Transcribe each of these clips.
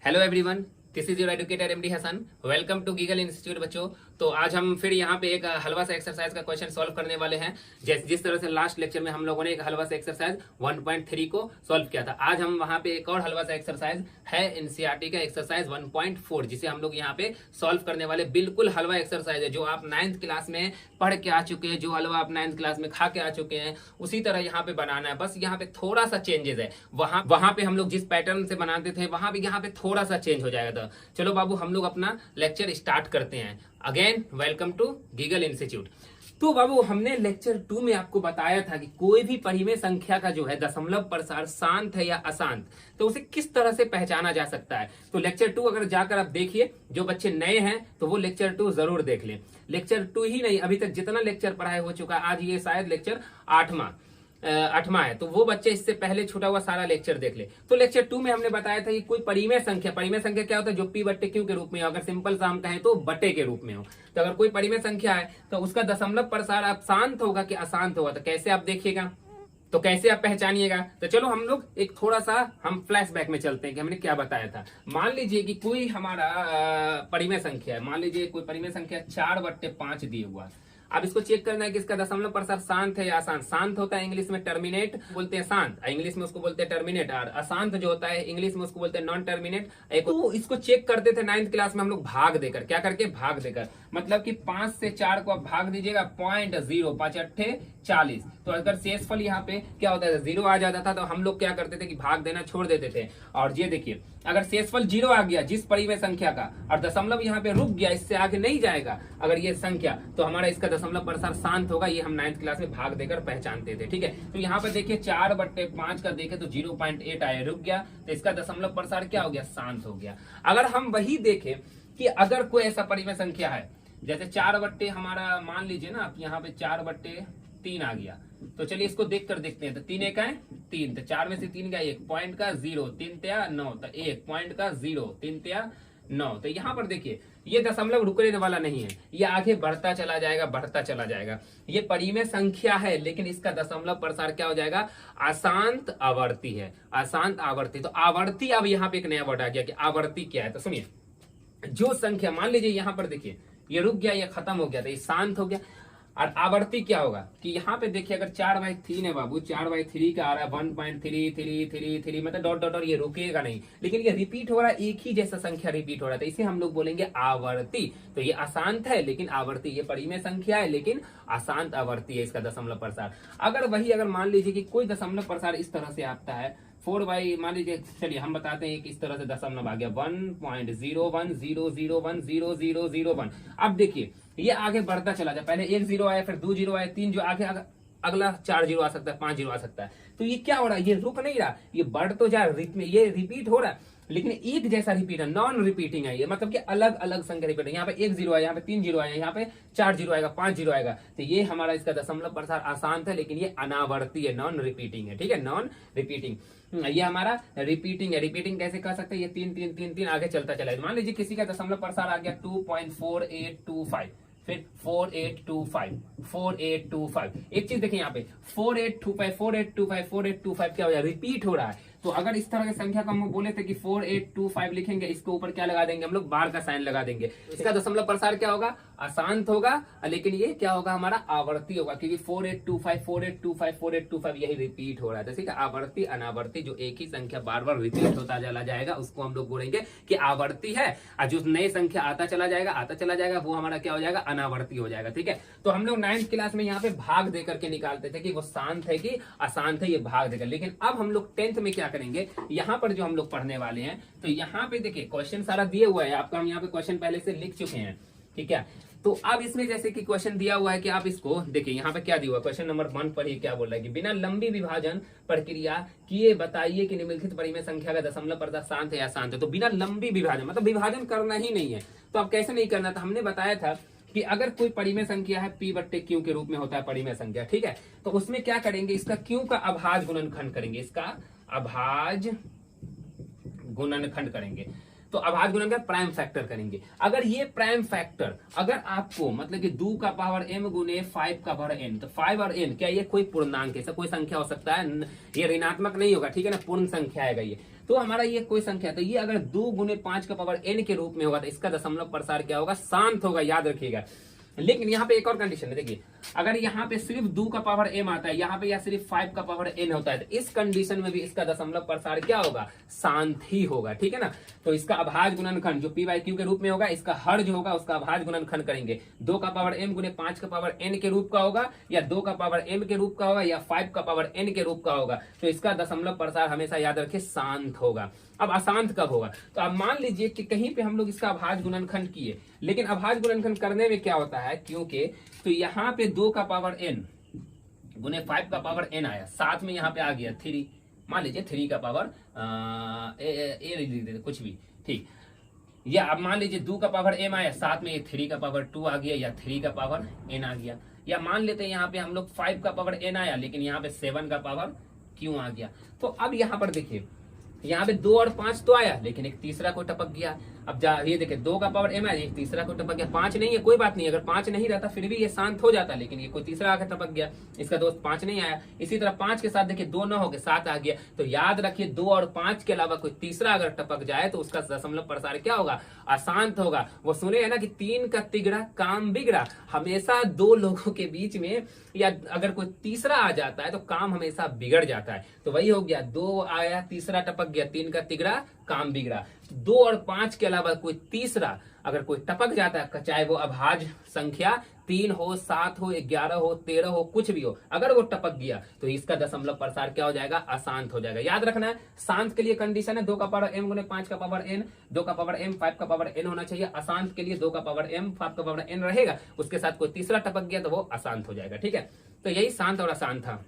Hello everyone, this is your educator MD Hasan. Welcome to Gigal institute. बच्चों, तो आज हम फिर यहाँ पे एक हलवा सा एक्सरसाइज का क्वेश्चन सॉल्व करने वाले हैं। जिस तरह से लास्ट लेक्चर में हम लोगों ने एक हलवा सा एक्सरसाइज 1.3 को सॉल्व किया था, आज हम वहाँ पे एक और हलवा सा एक्सरसाइज है एनसीईआरटी का एक्सरसाइज 1.4, जिसे हम लोग यहाँ पे सॉल्व करने वाले। बिल्कुल हलवा एक्सरसाइज है जो आप 9th क्लास में पढ़ के आ चुके हैं, जो हलवा आप 9th क्लास में खा के आ चुके हैं, उसी तरह यहाँ पे बनाना है। बस यहाँ पे थोड़ा सा चेंजेस है। वहां पे हम लोग जिस पैटर्न से बनाते थे वहां पे यहाँ पे थोड़ा सा चेंज हो जाएगा। तो चलो बाबू, हम लोग अपना लेक्चर स्टार्ट करते हैं। Again welcome to Gigal institute. तो बाबू, हमने लेक्चर 2 में आपको बताया था कि कोई भी परिमेय संख्या का जो है दशमलव प्रसार शांत है या अशांत, तो उसे किस तरह से पहचाना जा सकता है। तो लेक्चर 2 अगर जाकर आप देखिए, जो बच्चे नए हैं तो वो लेक्चर 2 जरूर देख लें। लेक्चर 2 ही नहीं, अभी तक जितना लेक्चर पढ़ाया हो चुका है, आज ये शायद लेक्चर 8वां है, तो वो बच्चे इससे पहले छूटा हुआ सारा लेक्चर देख ले। तो लेक्चर 2 में हमने बताया था कि कोई परिमेय संख्या क्या होता है, जो पी बट्टे क्यू के रूप में हो। अगर सिंपल सा हम कहें तो बट्टे के रूप में हो। तो अगर कोई परिमेय संख्या है तो उसका दशमलव प्रसार आप शांत होगा कि अशांत होगा, तो कैसे आप देखिएगा, तो कैसे आप पहचानिएगा। तो चलो हम लोग एक थोड़ा सा हम फ्लैशबैक में चलते हैं कि हमने क्या बताया था। मान लीजिए कि कोई हमारा परिमेय संख्या है, मान लीजिए कोई परिमेय संख्या 4/5 दिए हुआ है। अब इसको चेक करना है कि इसका दशमलव प्रसार शांत है या अशांत। शांत होता है इंग्लिश में टर्मिनेट बोलते हैं, शांत इंग्लिश में उसको बोलते हैं टर्मिनेट, और अशांत जो होता है इंग्लिश में उसको बोलते हैं नॉन टर्मिनेट। तो इसको चेक करते थे 9th क्लास में हम लोग भाग देकर। क्या करके? भाग देकर। मतलब कि 5 से 4 को आप भाग दीजिएगा 0.0, 5 अट्ठे 40। तो अगर शेषफल यहाँ पे क्या होता है, 0 आ जाता था, तो हम लोग क्या करते थे कि भाग देना छोड़ देते थे। और ये देखिए, अगर शेषफल 0 आ गया जिस परिमेय संख्या का, और दशमलव यहाँ पे रुक गया, इससे आगे नहीं जाएगा अगर ये संख्या, तो हमारा इसका दशमलव प्रसार शांत होगा। ये हम 9th क्लास में भाग देकर पहचानते थे। ठीक है, तो यहाँ पे देखिए 4/5 का देखे तो 0.8 आया, रुक गया, तो इसका दशमलव प्रसार क्या हो गया, शांत हो गया। अगर हम वही देखें कि अगर कोई ऐसा परिमेय संख्या है, जैसे 4 हमारा मान लीजिए ना, आप यहाँ पे 4/3 आ गया, तो चलिए इसको देख कर देखते हैं। तो 3 1 है 3, तो 4 में से 3 का 1, पॉइंट का 0, 3 तिया 9, तो 1 पॉइंट का 0, 3 तिया 9। तो यहाँ पर देखिए ये दशमलव रुकने वाला नहीं है, ये आगे बढ़ता चला जाएगा, बढ़ता चला जाएगा। ये परिमेय संख्या है, लेकिन इसका दशमलव प्रसार क्या हो जाएगा, अशांत आवर्ती है, अशांत आवर्ती। तो आवर्ती, अब यहाँ पे एक नया वर्ड आ गया कि आवर्ती क्या है। तो सुनिए, जो संख्या मान लीजिए यहाँ पर देखिए ये रुक गया, ये खत्म हो गया, तो ये शांत हो गया। और आवर्ती क्या होगा कि यहाँ पे देखिए, अगर 4/3 है बाबू, 4/3 का आ रहा है 1.33333, मतलब डॉट डॉट डॉट, ये रुकेगा नहीं, लेकिन ये रिपीट हो रहा है, एक ही जैसा संख्या रिपीट हो रहा है, तो इसे हम लोग बोलेंगे आवर्ती। तो ये अशांत है लेकिन आवर्ती, ये परिमेय संख्या है लेकिन अशांत आवर्ती है इसका दशमलव प्रसार। अगर मान लीजिए कि कोई दशमलव प्रसार इस तरह से आता है 4 मान लीजिए, चलिए हम बताते हैं कि इस तरह से दशमलव आ गया 1.01000001। अब देखिए ये आगे बढ़ता चला जाए, पहले 1 0 आया, फिर 2 0 आया, 3 जो आगे अगला 4 0 आ सकता है, 5 0 आ सकता है। तो ये क्या हो रहा है, ये रुक नहीं रहा, ये बढ़ तो जा रहा, ये रिपीट हो रहा है, लेकिन एक जैसा रिपीट है, नॉन रिपीटिंग है ये, मतलब कि अलग अलग संख्या रिपीट है। यहाँ पे 1 0 आया, यहाँ पे 3 0 आया, यहाँ पे 4 0 आएगा, 5 0 आएगा। तो ये हमारा इसका दशमलव प्रसार अशांत है, लेकिन ये अनावर्ती है, नॉन रिपीटिंग है। ठीक है, नॉन रिपीटिंग, ये हमारा रिपीटिंग है। रिपीटिंग कैसे कर सकते हैं, ये 3 3 3 3 आगे चलता चला। मान लीजिए किसी का दशमलव प्रसार आ गया 2.4825, फिर 4825। एक चीज देखिए यहाँ पे 4825 क्या हो जाए, रिपीट हो रहा है। तो अगर इस तरह की संख्या को हम बोले थे कि 4825 लिखेंगे, इसके ऊपर क्या लगा देंगे हम लोग, बार का साइन लगा देंगे। इसका दशमलव प्रसार क्या होगा, अशांत होगा, लेकिन ये क्या होगा, हमारा आवर्ती होगा, क्योंकि 4825 यही रिपीट हो रहा है। ठीक है, आवर्ती अनावर्ती, जो एक ही संख्या बार बार रिपीट होता चला जाएगा उसको हम लोग बोलेंगे कि आवर्ती है, और जो नई संख्या आता चला जाएगा वो हमारा क्या हो जाएगा, अनावर्ती हो जाएगा। ठीक है, तो हम लोग 9th क्लास में यहाँ पे भाग देकर के निकालते थे कि वो शांत है कि अशांत है, ये भाग देकर। लेकिन अब हम लोग 10th में क्या करेंगे, यहाँ पर जो हम लोग पढ़ने वाले हैं, तो यहाँ पे देखिए क्वेश्चन सारा दिए हुआ है आपका, हम यहाँ पे क्वेश्चन पहले से लिख चुके हैं। ठीक है, तो अब इसमें जैसे कि क्वेश्चन दिया हुआ है कि आप इसको देखिए, यहाँ पे क्या दिया हुआ है, क्वेश्चन नंबर 1 पर ही क्या बोल रहा है कि बिना लंबी विभाजन प्रक्रिया किए बताइए कि निम्नलिखित परिमेय संख्या का दशमलव प्रसार शांत है या अशांत है। तो बिना लंबी विभाजन, मतलब विभाजन करना ही नहीं है। तो अब कैसे नहीं करना था, हमने बताया था कि अगर कोई परिमेय संख्या है P/Q के रूप में होता है परिमेय संख्या, ठीक है, तो उसमें क्या करेंगे, इसका Q का अभाज्य गुणनखंड करेंगे, इसका अभाज्य गुणनखंड करेंगे। तो अभाज्य गुणनखंड प्राइम फैक्टर करेंगे। अगर ये प्राइम फैक्टर अगर आपको मतलब कि 2 का पावर m गुने 5 का पावर n, तो 5 और n क्या ये कोई पूर्णांक, ऐसा कोई संख्या हो सकता है, ये ऋणात्मक नहीं होगा, ठीक है ना, पूर्ण संख्या आएगा ये। तो हमारा ये कोई संख्या, तो ये अगर 2 गुने 5 का पावर n के रूप में होगा तो इसका दशमलव प्रसार क्या होगा, शांत होगा, याद रखिएगा। लेकिन यहाँ पे एक और कंडीशन है, देखिए अगर यहाँ पे सिर्फ 2 का पावर m आता है, यहाँ पे या सिर्फ 5 का पावर n होता है, तो इस कंडीशन में भी इसका दशमलव प्रसार क्या होगा, शांत ही होगा, ठीक है ना। तो इसका अभाज्य गुणनखंड जो p बाई क्यू के रूप में होगा, इसका हर जो होगा उसका अभाज्य गुणनखंड करेंगे। 2 का पावर m गुने 5 का पावर n के रूप का होगा, या 2 का पावर m के रूप का होगा, या 5 का पावर n के रूप का होगा। तो इसका दशमलव प्रसार हमेशा याद रखिए शांत होगा। अब अशांत कब होगा, तो अब मान लीजिए कि कहीं पे हम लोग इसका अभाज्य गुणनखंड किए, लेकिन अभाज्य गुणनखंड करने में क्या होता है, क्योंकि तो यहाँ पे 2 का पावर n गुने 5 का पावर n आया, साथ में यहाँ पे आ गया 3, मान लीजिए 3 का पावर ए कुछ भी, ठीक। या अब मान लीजिए 2 का पावर m आया, साथ में ये 3 का पावर 2 आ गया, या 3 का पावर n आ गया। या मान लेते हैं यहाँ पे हम लोग 5 का पावर n आया, लेकिन यहाँ पे 7 का पावर q आ गया। तो अब यहाँ पर देखिए, यहाँ पे 2 और 5 तो आया, लेकिन एक तीसरा को टपक गया। अब ये देखिए 2 का पावर m आया, एक तीसरा को टपक गया। 5 नहीं है, कोई बात नहीं, अगर 5 नहीं रहता फिर भी ये शांत हो जाता, लेकिन ये कोई तीसरा आकर टपक गया, इसका दोस्त 5 नहीं आया। इसी तरह 5 के साथ देखिए 2 न हो गए, 7 आ गया। तो याद रखिए 2 और 5 के अलावा कोई तीसरा अगर टपक जाए तो उसका दशमलव प्रसार क्या होगा, अशांत होगा। वो सुने है ना कि 3 का तिगड़ा काम बिगड़ा, हमेशा 2 लोगों के बीच में या अगर कोई तीसरा आ जाता है तो काम हमेशा बिगड़ जाता है। तो वही हो गया, 2 आया, तीसरा टपक गया, 3 का तिगड़ा काम बिगड़ा। 2 और 5 के अलावा कोई तीसरा अगर कोई टपक जाता है, चाहे वो अभाज्य संख्या 3 हो, 7 हो, 11 हो, 13 हो, कुछ भी हो, अगर वो टपक गया तो इसका दशमलव प्रसार क्या हो जाएगा, अशांत हो जाएगा। याद रखना है, शांत के लिए कंडीशन है 2 का पावर m गुने 5 का पावर n, 2 का पावर m 5 का पावर n होना चाहिए। अशांत के लिए 2 का पावर m 5 का पावर n रहेगा, उसके साथ कोई तीसरा टपक गया तो वो अशांत हो जाएगा, ठीक है। तो यही शांत और अशांत था।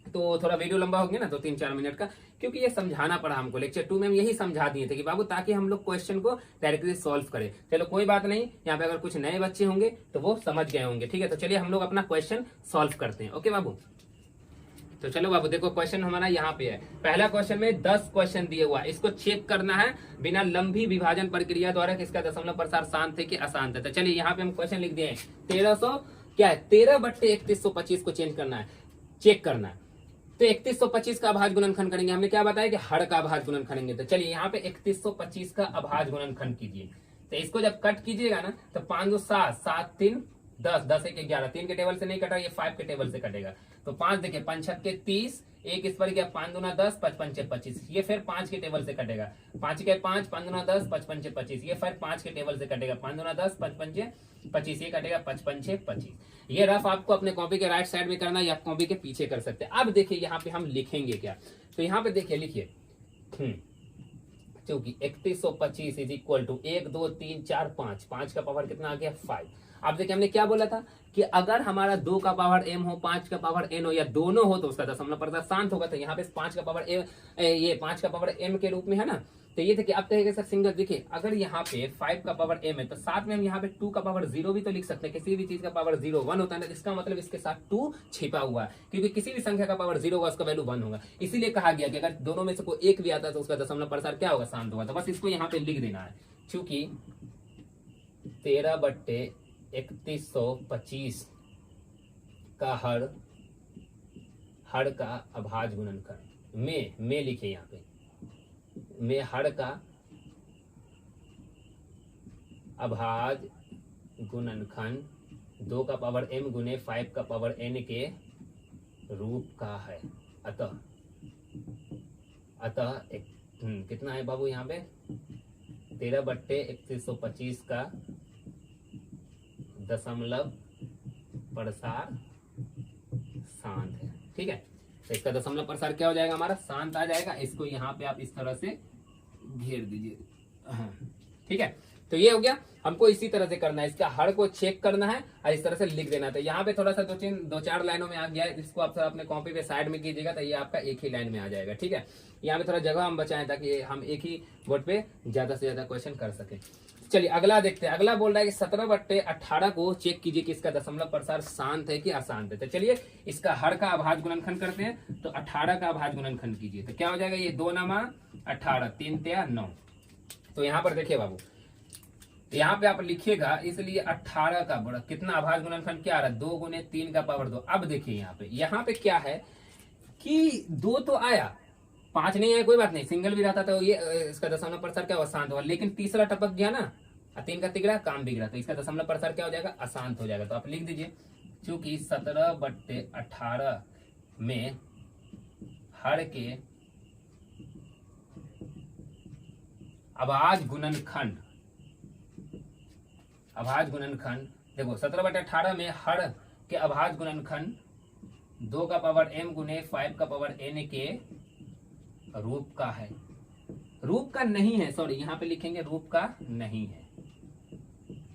तो थोड़ा वीडियो लंबा हो गया ना, तो 3-4 मिनट का, क्योंकि ये समझाना पड़ा हमको। लेक्चर 2 में हम यही समझा दिए थे कि बाबू ताकि हम लोग क्वेश्चन को डायरेक्टली सॉल्व करें। चलो कोई बात नहीं, यहाँ पे अगर कुछ नए बच्चे होंगे तो वो समझ गए होंगे, ठीक है। तो चलिए हम लोग अपना क्वेश्चन सॉल्व करते हैं, ओके बाबू। तो चलो बाबू देखो, क्वेश्चन हमारा यहाँ पे है। पहला क्वेश्चन में 10 क्वेश्चन दिए हुआ है, इसको चेक करना है बिना लंबी विभाजन प्रक्रिया द्वारा कि इसका दशमलव प्रसार शांत है कि अशांत है। तो चलिए यहाँ पे हम क्वेश्चन लिख दिए 1300 क्या है, 13/3125 को चेंज करना है, चेक करना है। तो 3125 का अभाज्य गुणनखंड करेंगे। हमने क्या बताया कि हर का अभाज्य गुणनखंड करेंगे। तो चलिए यहाँ पे 3125 का अभाज्य गुणनखंड कीजिए। तो इसको जब कट कीजिएगा ना तो 5 2 7 7 3 10 10 1 11, 3 के टेबल से नहीं कटा, ये 5 के टेबल से कटेगा। तो 5 देखिए 5 6 30, एक इस पर गया 5 दूना 10, 5 5 25, ये फिर 5 के टेबल से कटेगा। 5 के 5, 5 दूना 10, 5 5 25, ये फिर 5 के टेबल से कटेगा। 5 दूना 10, 5 5 25, ये कटेगा 5 5 25। ये रफ आपको अपने कॉपी के राइट साइड में करना है या कॉपी के पीछे कर सकते हैं। अब देखिए यहाँ पे हम लिखेंगे क्या, तो यहाँ पे देखिए लिखिए क्योंकि 3125 इज इक्वल टू 1 2 3 4 5, 5 का पावर कितना आ गया 5। अब देखिए हमने क्या बोला था कि अगर हमारा 2 का पावर m हो, 5 का पावर n हो, या दोनों हो तो उसका दशमलव प्रसार शांत होगा। तो यहाँ पे 5 का पावर ये 5 का पावर m के रूप में है ना। तो ये देखिए अब कहेगा सर सिंगल, देखिए अगर यहाँ पे 5 का पावर m है तो साथ में हम यहाँ पे 2 का पावर 0 भी तो लिख सकते हैं। किसी भी चीज का पावर 0 1 होता है ना, इसका मतलब इसके साथ 2 छिपा हुआ है, क्योंकि किसी भी संख्या का पावर 0 होगा उसका वैल्यू 1 होगा। इसीलिए कहा गया कि अगर दोनों में से कोई एक भी आता है तो उसका दशमलव प्रसार क्या होगा, शांत होगा। तो बस इसको यहाँ पे लिख देना है, चूंकि 13/3125 का हर का अभाज्य गुणनखंड में लिखे यहाँ पे, में हर का अभाज्य गुणनखंड 2 का पावर m गुने 5 का पावर n के रूप का है। अतः कितना है बाबू यहाँ पे 13/3125 का दशमलव प्रसार शांत है, ठीक है। तो इसका दशमलव प्रसार क्या हो जाएगा, हमारा शांत आ जाएगा। इसको यहाँ पे आप इस तरह से घेर दीजिए, ठीक है। तो ये हो गया, हमको इसी तरह से करना है, इसका हर को चेक करना है और इस तरह से लिख देना। तो यहाँ पे थोड़ा सा 2-4 लाइनों में आ गया है, इसको आप थोड़ा अपने कॉपी पे साइड में कीजिएगा तो ये आपका एक ही लाइन में आ जाएगा, ठीक है। यहाँ पे थोड़ा जगह हम बचाएं ताकि हम एक ही बोर्ड पे ज्यादा से ज्यादा क्वेश्चन कर सके। चलिए अगला देखते हैं। अगला बोल रहा है कि 17/18 को चेक कीजिए कि इसका दशमलव प्रसार शांत है कि अशांत है। तो चलिए इसका हर का अभाज्य गुणनखंड करते हैं। तो 18 का अभाज्य गुणनखंड कीजिए तो क्या हो जाएगा, ये 2 9 18, 3 3 9। तो यहाँ पर देखिए बाबू, यहाँ पे आप लिखिएगा, इसलिए 18 का बड़ा कितना अभाज्य गुणनखंड क्या आ रहा है, 2 गुने 3 का पावर 2। अब देखिए यहाँ पे क्या है कि 2 तो आया, 5 नहीं है कोई बात नहीं, सिंगल भी रहता तो ये इसका दशमलव प्रसार क्या होगा, शांत होगा। लेकिन तीसरा टपक गया ना, 3 का तिगड़ा काम बिगड़ा, तो इसका दशमलव प्रसार क्या हो जाएगा, अशांत हो जाएगा। तो आप लिख दीजिए चूंकि 17/18 में हर के अभाज्य गुणनखंड देखो 17/18 में हर के अभाज्य गुणनखंड 2 का पावर m गुने 5 का पावर n के रूप का है। रूप का नहीं है, सॉरी यहाँ पे लिखेंगे रूप का नहीं है,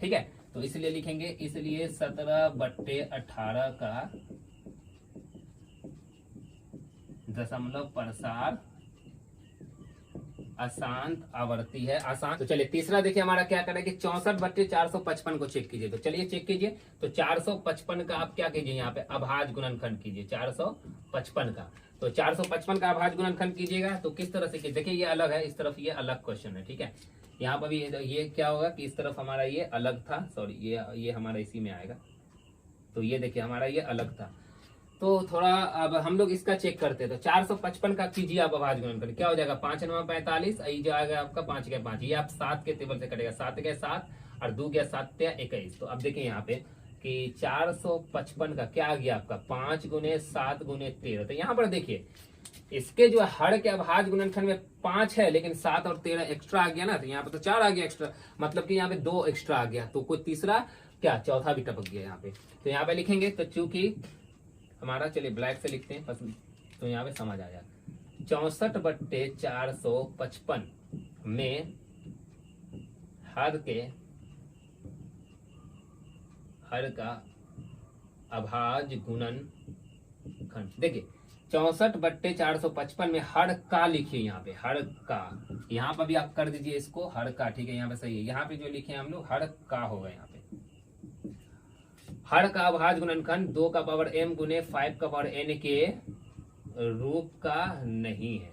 ठीक है। तो इसलिए लिखेंगे, इसलिए 17/18 का दशमलव प्रसार अशांत आवर्ती है, अशांत। तो चलिए तीसरा देखिए हमारा क्या करें कि 64/455 को चेक कीजिए। तो चलिए चेक कीजिए, तो 455 का आप क्या कीजिए, यहाँ पे अभाज्य गुणनखंड कीजिए 455 का। तो 455 का अभाज्य गुणनखंड कीजिएगा तो किस तरह से कीजिए, देखिए ये अलग है, इस तरफ ये अलग क्वेश्चन है, ठीक है। यहाँ पर भी ये क्या होगा कि इस तरफ हमारा ये अलग था, सॉरी ये हमारा इसी में आएगा। तो ये देखिए हमारा ये अलग था, तो थोड़ा अब हम लोग इसका चेक करते हैं। तो 455 का कीजिए आप अभाज्य गुणनखंड, क्या हो जाएगा 5 9 45, ये जो आएगा आपका 5 गया 5, ये आप 7 के टेबल से कटेगा, 7 गया 7 और 2 गया 7 21। तो अब देखिए यहाँ पे कि 455 का क्या आ गया आपका 5 गुने 7 गुने 13। तो यहाँ पर देखिए इसके जो हर के अभाज्य गुणनखंड में 5 है, लेकिन 7 और 13 एक्स्ट्रा आ गया ना, तो यहाँ पे तो 4 आ गया एक्स्ट्रा, मतलब कि यहाँ पे 2 एक्स्ट्रा आ गया, तो कोई तीसरा क्या चौथा भी टपक गया यहाँ पे। तो यहाँ पे लिखेंगे, तो चूंकि हमारा, चलिए ब्लैक से लिखते हैं पसंद, तो यहाँ पे समझ आ जाए 64/455 में हर का अभाज्य गुणनखंड, देखिए 64/455 में हर का लिखिए, यहाँ पे हर का, यहाँ पर भी आप कर दीजिए इसको हर का, ठीक है, यहाँ पे सही है। यहाँ पे जो लिखे हम लोग हर का होगा, यहाँ पे हर का अभाज्य गुणनखंड 2 का पावर m गुने 5 का पावर n के रूप का नहीं है।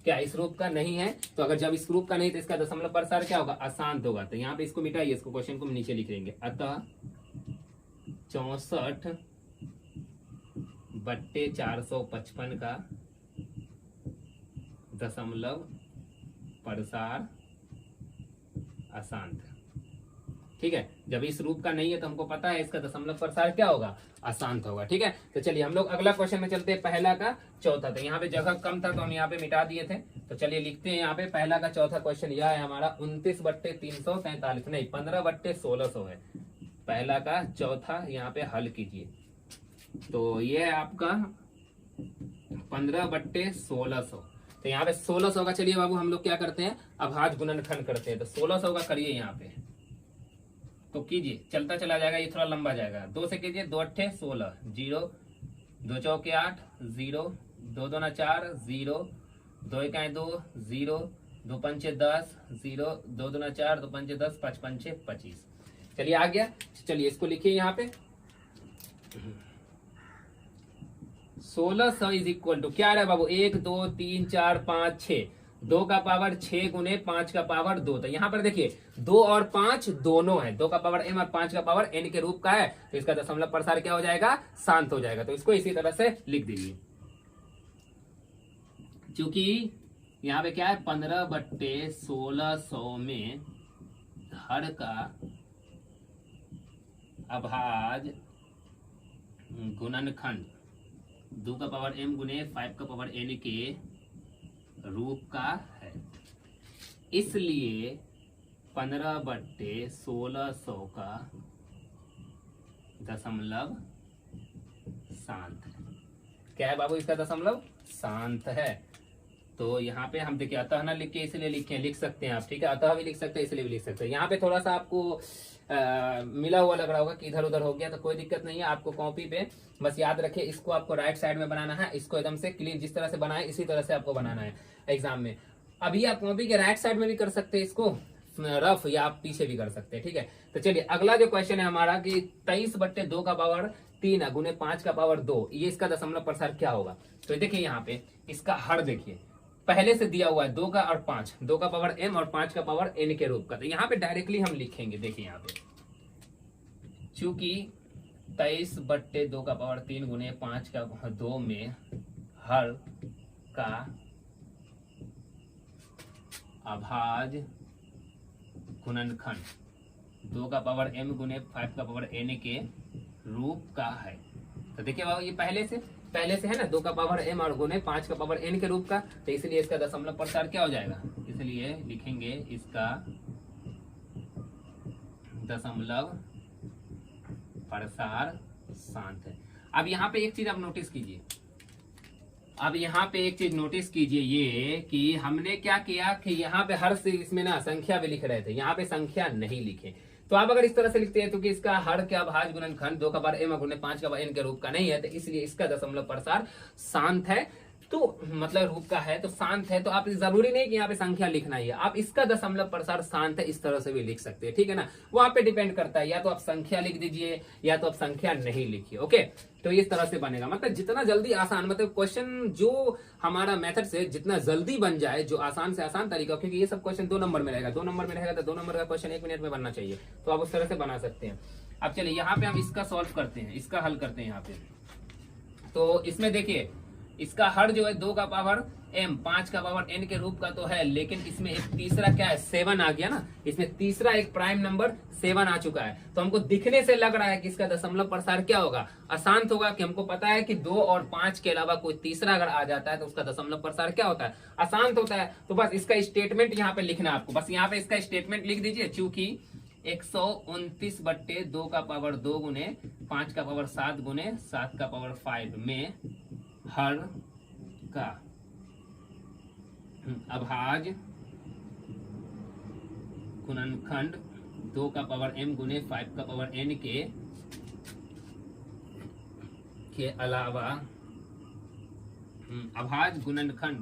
क्या इस रूप का नहीं है? तो अगर जब इस रूप का नहीं तो इसका दशमलव प्रसार क्या होगा, अशांत होगा। तो यहाँ पे इसको मिटाइए, इसको क्वेश्चन को नीचे लिख लेंगे। अतः 64/455 का दशमलव प्रसार अशांत, ठीक है। जब इस रूप का नहीं है तो हमको पता है इसका दशमलव प्रसार क्या होगा, अशांत होगा, ठीक है। तो चलिए हम लोग अगला क्वेश्चन में चलते हैं, पहला का चौथा। तो यहाँ पे जगह कम था तो हम यहाँ पे मिटा दिए थे। तो चलिए लिखते हैं यहाँ पे पहला का चौथा क्वेश्चन, यह है हमारा 29/343, नहीं 15/1600 है। पहला का चौथा यहाँ पे हल कीजिए, तो ये है आपका 15/1600। तो यहाँ पे 1600 का, चलिए बाबू हम लोग क्या करते हैं, अभाज्य गुणनखंड करते हैं। तो 1600 का करिए यहाँ पे, तो कीजिए, चलता चला जाएगा, ये थोड़ा लंबा जाएगा। 2 से कीजिए, 2 8 16, 0 2 चौके 8, 0 2 2 4, 0 2 1 2, 0 2 5 10, 0 2 2 4, 2 5 10, 5 5 25। चलिए आ गया। चलिए इसको लिखिए यहाँ पे 1600 इज इक्वल टू क्या आ रहा है बाबू, 1 2 3 4 5 6, 2 का पावर 6 गुने 5 का पावर 2। तो यहाँ पर देखिए 2 और 5 दोनों है, 2 का पावर m और 5 का पावर n के रूप का है, तो इसका दशमलव प्रसार क्या हो जाएगा, शांत हो जाएगा। तो इसको इसी तरह से लिख दीजिए, क्योंकि यहाँ पे क्या है 15/1600 में हर का अभाज्य गुणनखंड 2 का पावर m गुने 5 का पावर n के रूप का है, इसलिए 15/1600 का दशमलव शांत है। क्या है बाबू, इसका दशमलव शांत है। तो यहाँ पे हम देखिए अतः ना लिख के इसलिए लिख सकते हैं आप, ठीक है, अतः भी लिख सकते हैं, इसलिए भी लिख सकते हैं। यहाँ पे थोड़ा सा आपको मिला हुआ लग रहा होगा कि इधर उधर हो गया, तो कोई दिक्कत नहीं है। आपको कॉपी पे बस याद रखिए, इसको आपको राइट साइड में बनाना है, इसको एकदम से क्लीन जिस तरह से बनाए इसी तरह से आपको बनाना है एग्जाम में। अभी आप कॉपी के राइट साइड में भी कर सकते हैं इसको रफ, या आप पीछे भी कर सकते हैं, ठीक है। तो चलिए अगला जो क्वेश्चन है हमारा कि 23/2 का पावर 3 गुने 5 का पावर 2, ये इसका दशमलव प्रसार क्या होगा। तो देखिए यहाँ पे इसका हर देखिए पहले से दिया हुआ है 2 का और 5, 2 का पावर m और 5 का पावर n के रूप का। तो यहाँ पे डायरेक्टली हम लिखेंगे, देखिए यहाँ पे चूंकि 23/2 का पावर 3 गुने 5 का 2 में हर का अभाज गुणनखंड 2 का पावर m गुने 5 का पावर n के रूप का है। तो देखिए बाबू ये पहले से है ना 2 का पावर m और गुने 5 का पावर n के रूप का, तो इसलिए इसका दशमलव प्रसार क्या हो जाएगा, इसलिए लिखेंगे इसका दशमलव प्रसार शांत है। अब यहाँ पे एक चीज आप नोटिस कीजिए, ये कि हमने क्या किया कि यहाँ पे हर से इसमें ना संख्या भी लिख रहे थे, यहाँ पे संख्या नहीं लिखे। तो आप अगर इस तरह से लिखते हैं तो कि इसका हर के अभाज्य गुणनखंड 2 का पावर m गुने 5 का पावर n के रूप का नहीं है, तो इसलिए इसका दशमलव प्रसार शांत है। तो मतलब रूप का है तो शांत है, तो आप जरूरी नहीं कि यहाँ पे संख्या लिखना ही है, आप इसका दशमलव प्रसार शांत है इस तरह से भी लिख सकते हैं, ठीक है ना। वो आप पे डिपेंड करता है, या तो आप संख्या लिख दीजिए या तो आप संख्या नहीं लिखिए। ओके, तो इस तरह से बनेगा, मतलब जितना जल्दी आसान, मतलब क्वेश्चन जो हमारा मेथड से जितना जल्दी बन जाए, जो आसान से आसान तरीका, क्योंकि ये सब क्वेश्चन 2 नंबर में रहेगा, 2 नंबर में रहेगा तो 2 नंबर का क्वेश्चन 1 मिनट में बनना चाहिए, तो आप उस तरह से बना सकते हैं। अब चलिए यहाँ पे हम इसका सॉल्व करते हैं, इसका हल करते हैं यहाँ पे। तो इसमें देखिए इसका हर जो है 2 का पावर m 5 का पावर n के रूप का तो है, लेकिन इसमें एक तीसरा क्या है 7 आ गया ना, इसमें तीसरा एक प्राइम नंबर 7 आ चुका है। तो हमको दिखने से लग रहा है कि इसका दशमलव प्रसार क्या होगा, अशांत होगा, कि हमको पता है कि 2 और 5 के अलावा कोई तीसरा अगर आ जाता है तो उसका दशमलव प्रसार क्या होता है, अशांत होता है। तो बस इसका स्टेटमेंट यहाँ पे लिखना है आपको, बस यहाँ पे इसका स्टेटमेंट लिख दीजिए, चूंकि 129/2 का पावर 2 गुने 5 का पावर 7 गुने 7 का पावर 5 में हर का अभाज्य गुणनखंड 2 का पावर m गुने 5 का पावर n के अलावा अभाज्य गुणनखंड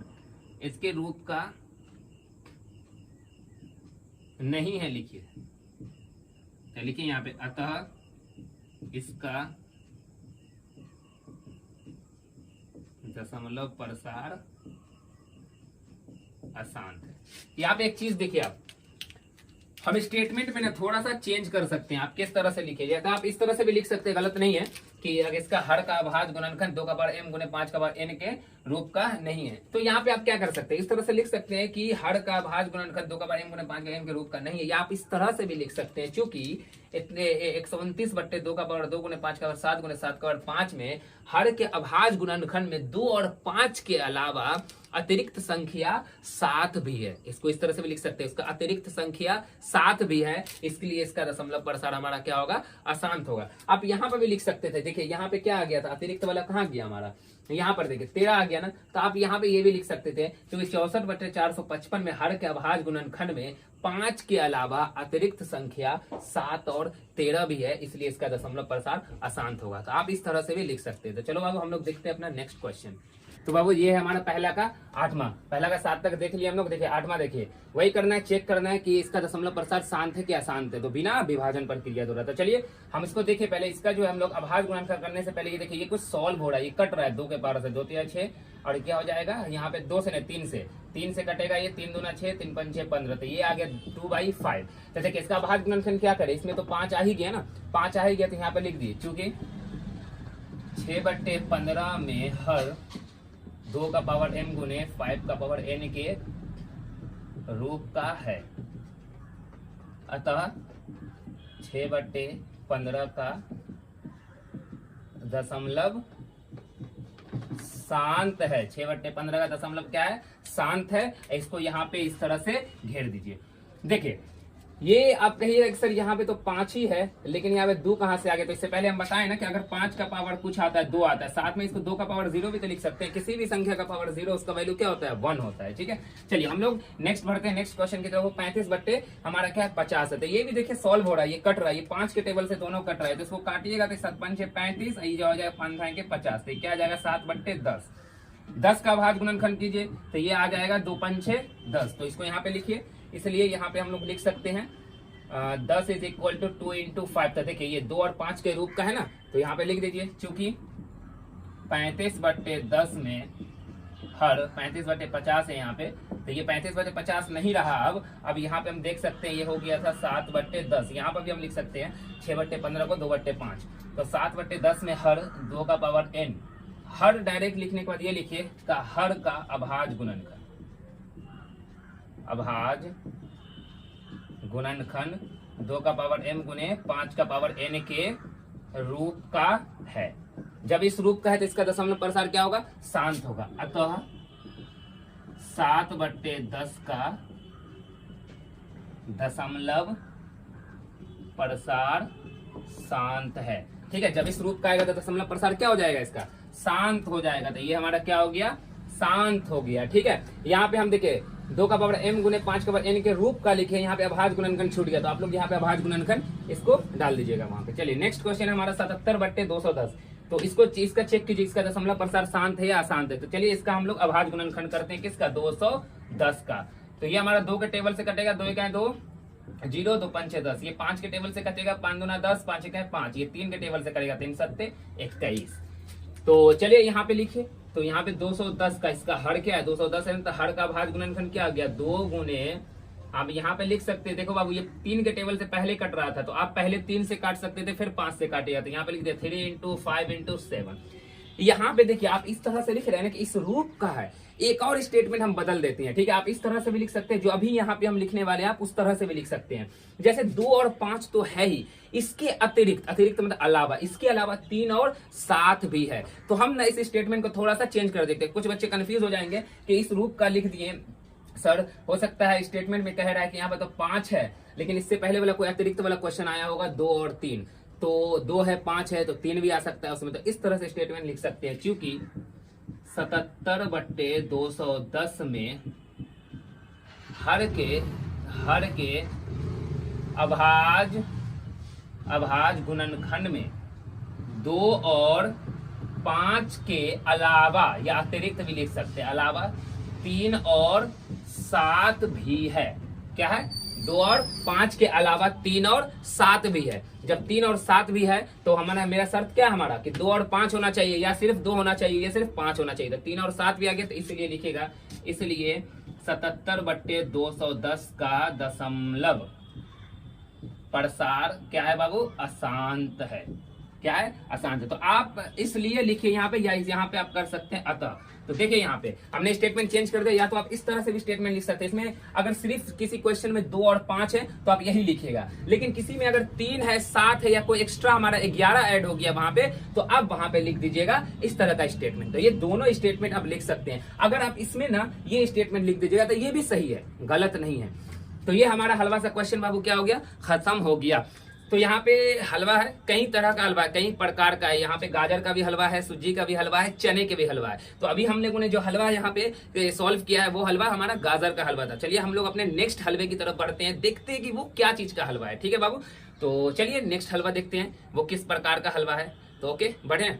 इसके रूप का नहीं है, लिखिए, लिखिए यहाँ पे, अतः इसका दशमलव प्रसार अशांत है। यहाँ पे एक चीज देखिए, आप हम स्टेटमेंट में ना थोड़ा सा चेंज कर सकते हैं, आप किस तरह से लिखिए, या तो आप इस तरह से भी लिख सकते हैं, गलत नहीं है, कि अगर इसका हर का अभाज्य गुणनखंड 2 का पावर m गुने 5 का पावर n के रूप का नहीं है, तो यहाँ पे आप क्या कर सकते हैं, इस तरह से लिख सकते हैं कि हर का अभाज्य गुणनखंड 2 का पावर m गुने 5 का n के रूप का नहीं है, या आप इस तरह से भी लिख सकते हैं, चूंकि इतने 129/2 का पावर 2 गुने 5 का पावर 7 गुने 7 का पावर 5 में हर के अभाज्य गुणनखंड में 2 और 5 के अलावा अतिरिक्त संख्या 7 भी है। इसको इस तरह से भी लिख सकते हैं, इसका अतिरिक्त संख्या 7 भी है, इसके लिए इसका दशमलव प्रसार हमारा क्या होगा, अशांत होगा। आप यहाँ पर भी लिख सकते थे, देखिए यहाँ पे क्या आ गया था, अतिरिक्त वाला कहाँ गया हमारा, यहाँ पर देखिए 13 आ गया ना, तो आप यहाँ पे ये भी लिख सकते थे, क्योंकि 64/455 में हर के अभाज्य गुणनखंड में 5 के अलावा अतिरिक्त संख्या 7 और 13 भी है, इसलिए इसका दशमलव प्रसार अशांत होगा। तो आप इस तरह से भी लिख सकते हैं। तो चलो बाबू हम लोग देखते हैं अपना नेक्स्ट क्वेश्चन। तो बाबू ये है हमारा पहला का 8वां, पहला का 7 तक देख लिया हम लोग। देखिए 8वां देखिए, वही करना है, चेक करना है कि इसका दशमलव प्रसार शांत है कि अशांत है, तो बिना विभाजन प्रक्रिया द्वारा। तो चलिए हम इसको देखिए, पहले इसका जो है हम लोग अभाज्य गुणनखंड करने से पहले ये देखिए ये कुछ सॉल्व हो रहा है, ये कट रहा है 2 के पावर से, 2 3 6 और क्या हो जाएगा यहाँ पे 2 से नहीं 3 से कटेगा, ये 3 दूना 6 3 5 6 15, तो ये आ गया 2/5। तो देखिए इसका अभाज्य गुणनखंड क्या करे, इसमें तो 5 आ ही गया ना, 5 आ ही गया, तो यहाँ पे लिख दिए, चूंकि 6/15 में हर 2 का पावर m गुने 5 का पावर n के रूप का है, अतः 6/15 का दशमलव शांत है। 6/15 का दशमलव क्या है, शांत है। इसको यहाँ पे इस तरह से घेर दीजिए। देखिए ये आप कहिए सर यहाँ पे तो 5 ही है, लेकिन यहाँ पे 2 कहाँ से आ गया, तो इससे पहले हम बताएं ना कि अगर 5 का पावर कुछ आता है 2 आता है, साथ में इसको 2 का पावर 0 भी तो लिख सकते हैं, किसी भी संख्या का पावर 0 उसका वैल्यू क्या होता है, 1 होता है। ठीक है, चलिए हम लोग नेक्स्ट बढ़ते हैं, नेक्स्ट क्वेश्चन की तरफ। 35 हमारा क्या है 50 है, तो ये भी देखिए सॉल्व हो रहा है, ये कट रहा है, ये 5 के टेबल से दोनों कट रहा है, तो इसको काटिएगा तो 7 5 35, ये जो हो जाएगा 5 5 के 50, तो क्या आ जाएगा 7/10। 10 का अभाज्य गुणनखंड कीजिए तो ये आ जाएगा 2 5 6 10, तो इसको यहाँ पे लिखिए, इसलिए यहाँ पे हम लोग लिख सकते हैं 10 = 2 × 5। तो देखिए ये 2 और 5 के रूप का है ना, तो यहाँ पे लिख दीजिए, चूंकि 35/10 में हर 35/50 है यहाँ पे, तो ये 35/50 नहीं रहा। अब यहाँ पे हम देख सकते हैं ये हो गया था 7/10, यहाँ पर भी हम लिख सकते हैं 6/15 को 2/5, तो 7/10 में हर 2 का पावर n, हर डायरेक्ट लिखने के बाद ये लिखिए का हर का अभाज्य गुणनखंड, अभाज्य गुणनखंड 2 का पावर m गुने 5 का पावर n के रूप का है। जब इस रूप का है तो इसका दशमलव प्रसार क्या होगा? शांत होगा। अतः 7/10 का दशमलव प्रसार शांत है। ठीक है, जब इस रूप का आएगा तो दशमलव प्रसार क्या हो जाएगा? इसका शांत हो जाएगा। तो ये हमारा क्या हो गया? शांत हो गया। ठीक है, यहाँ पे हम देखे 2 का पावर m गुने 5 का पावर n के रूप का लिखे, यहाँ पे अभाज्य गुणनखंड छूट गया, तो आप लोग यहाँ पे अभाज्य गुणनखंड इसको डाल दीजिएगा वहां पे। चलिए नेक्स्ट क्वेश्चन है हमारा 77/210। तो इसका चेक कीजिए, इसका दशमलव प्रसार शांत है या अशांत है। तो चलिए इसका हम लोग अभाज्य गुणनखंड करते हैं, किसका? 210 का। तो ये हमारा 2 के टेबल से कटेगा, 2 का 2 0 2 5 6 10। ये 5 के टेबल से कटेगा, 5 दूना 10, 5 1 5। ये 3 के टेबल से करेगा, 3 7 21। तो चलिए यहाँ पे लिखिए। तो यहाँ पे 210 का इसका हर क्या है? 210 है, तो हर का अभाज्य गुणनखंड क्या आ गया? 2 गुने, आप यहाँ पे लिख सकते हैं, देखो बाबू ये 3 के टेबल से पहले कट रहा था, तो आप पहले 3 से काट सकते थे, फिर 5 से काटेगा, तो यहाँ पे लिख दिया 3 × 5 × 7। यहाँ पे देखिए आप इस तरह से लिख रहे हैं कि इस रूप का है। एक और स्टेटमेंट हम बदल देते हैं। ठीक है, आप इस तरह से भी लिख सकते हैं, जो अभी यहाँ पे हम लिखने वाले हैं आप उस तरह से भी लिख सकते हैं। जैसे 2 और 5 तो है ही, इसके अतिरिक्त मतलब अलावा, इसके अलावा 3 और 7 भी है। तो हम ना इस स्टेटमेंट को थोड़ा सा चेंज कर देते हैं। कुछ बच्चे कंफ्यूज हो जाएंगे कि इस रूप का लिख दिए सर, हो सकता है स्टेटमेंट में कह रहा है कि यहाँ पर तो 5 है, लेकिन इससे पहले वाला कोई अतिरिक्त वाला क्वेश्चन आया होगा 2 और 3, तो 2 है 5 है तो 3 भी आ सकता है उसमें। तो इस तरह से स्टेटमेंट लिख सकते हैं, क्योंकि 77/210 में हर के अभाज्य गुणनखंड में 2 और 5 के अलावा या अतिरिक्त भी लिख सकते हैं, अलावा 3 और 7 भी है। क्या है? 2 और 5 के अलावा 3 और 7 भी है। जब 3 और 7 भी है तो हमारा मेरा शर्त क्या है हमारा कि 2 और 5 होना चाहिए, या सिर्फ 2 होना चाहिए, या सिर्फ 5 होना चाहिए। तो 3 और 7 भी आ गया, तो इसलिए लिखेगा, इसलिए 77/210 का दशमलव प्रसार क्या है बाबू? अशांत है। क्या है? अशांत है। तो आप इसलिए लिखिए यहाँ पे, या यहाँ पे आप कर सकते हैं अतः। तो देखिए यहाँ पे हमने स्टेटमेंट चेंज कर दिया, या तो आप इस तरह से भी स्टेटमेंट लिख सकते हैं। इसमें अगर सिर्फ किसी क्वेश्चन में 2 और 5 है तो आप यही लिखिएगा, लेकिन किसी में अगर 3 है, 7 है, या कोई एक्स्ट्रा हमारा 11 ऐड हो गया वहां पे, तो आप वहां पे लिख दीजिएगा इस तरह का स्टेटमेंट। तो ये दोनों स्टेटमेंट आप लिख सकते हैं। अगर आप इसमें ना ये स्टेटमेंट लिख दीजिएगा तो ये भी सही है, गलत नहीं है। तो ये हमारा हलवा सा क्वेश्चन बाबू क्या हो गया? खत्म हो गया। तो यहाँ पे हलवा है, कई तरह का हलवा है, कई प्रकार का है। यहाँ पे गाजर का भी हलवा है, सूजी का भी हलवा है, चने के भी हलवा है। तो अभी हम लोगों ने जो हलवा यहाँ पे सॉल्व किया है वो हलवा हमारा गाजर का हलवा था। चलिए हम लोग अपने नेक्स्ट हलवे की तरफ बढ़ते हैं, देखते हैं कि वो क्या चीज का हलवा है। ठीक है बाबू, तो चलिए नेक्स्ट हलवा देखते हैं वो किस प्रकार का हलवा है। तो ओके बढ़े।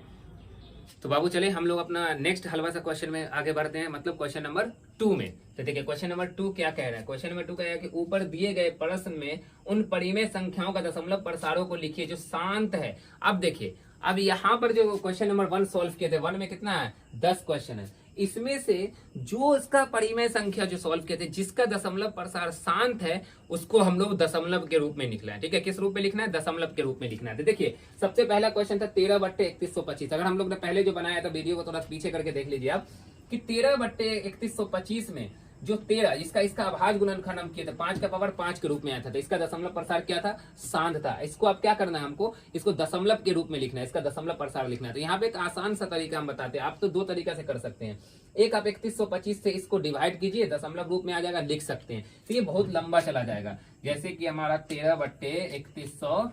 तो बाबू चले हम लोग अपना नेक्स्ट हलवा सा क्वेश्चन में आगे बढ़ते हैं, मतलब क्वेश्चन नंबर 2 में। तो देखिए क्वेश्चन नंबर 2 क्या कह रहा है? क्वेश्चन नंबर 2 कह रहा है कि ऊपर दिए गए प्रश्न में उन परिमेय संख्याओं का दशमलव प्रसारों को लिखिए जो शांत है। अब देखिए, अब यहाँ पर जो क्वेश्चन नंबर 1 सॉल्व किए थे, 1 में कितना है? 10 क्वेश्चन है। इसमें से जो इसका परिमेय संख्या जो सॉल्व किए थे, जिसका दशमलव प्रसार शांत है, उसको हम लोग दशमलव के रूप में लिखना है। ठीक है, किस रूप में लिखना है? दशमलव के रूप में लिखना है। तो देखिए सबसे पहला क्वेश्चन था 13/3125। अगर हम लोग ने पहले जो बनाया था, वीडियो को थोड़ा पीछे करके देख लीजिए आप, कि 13/3125 में जो 13 इसका अभाज्य गुणनखंड हम किए थे, 5 का पावर 5 के रूप में आया था, तो इसका दशमलव प्रसार क्या था? शांत था। इसको आप क्या करना है, हमको इसको दशमलव के रूप में लिखना है, इसका दशमलव प्रसार लिखना है। तो यहाँ पे एक आसान सा तरीका हम बताते हैं, आप तो 2 तरीका से कर सकते हैं। एक, आप 3125 से इसको डिवाइड कीजिए, दशमलव रूप में आ जाएगा, लिख सकते हैं। तो ये बहुत लंबा चला जाएगा, जैसे कि हमारा 13/3100।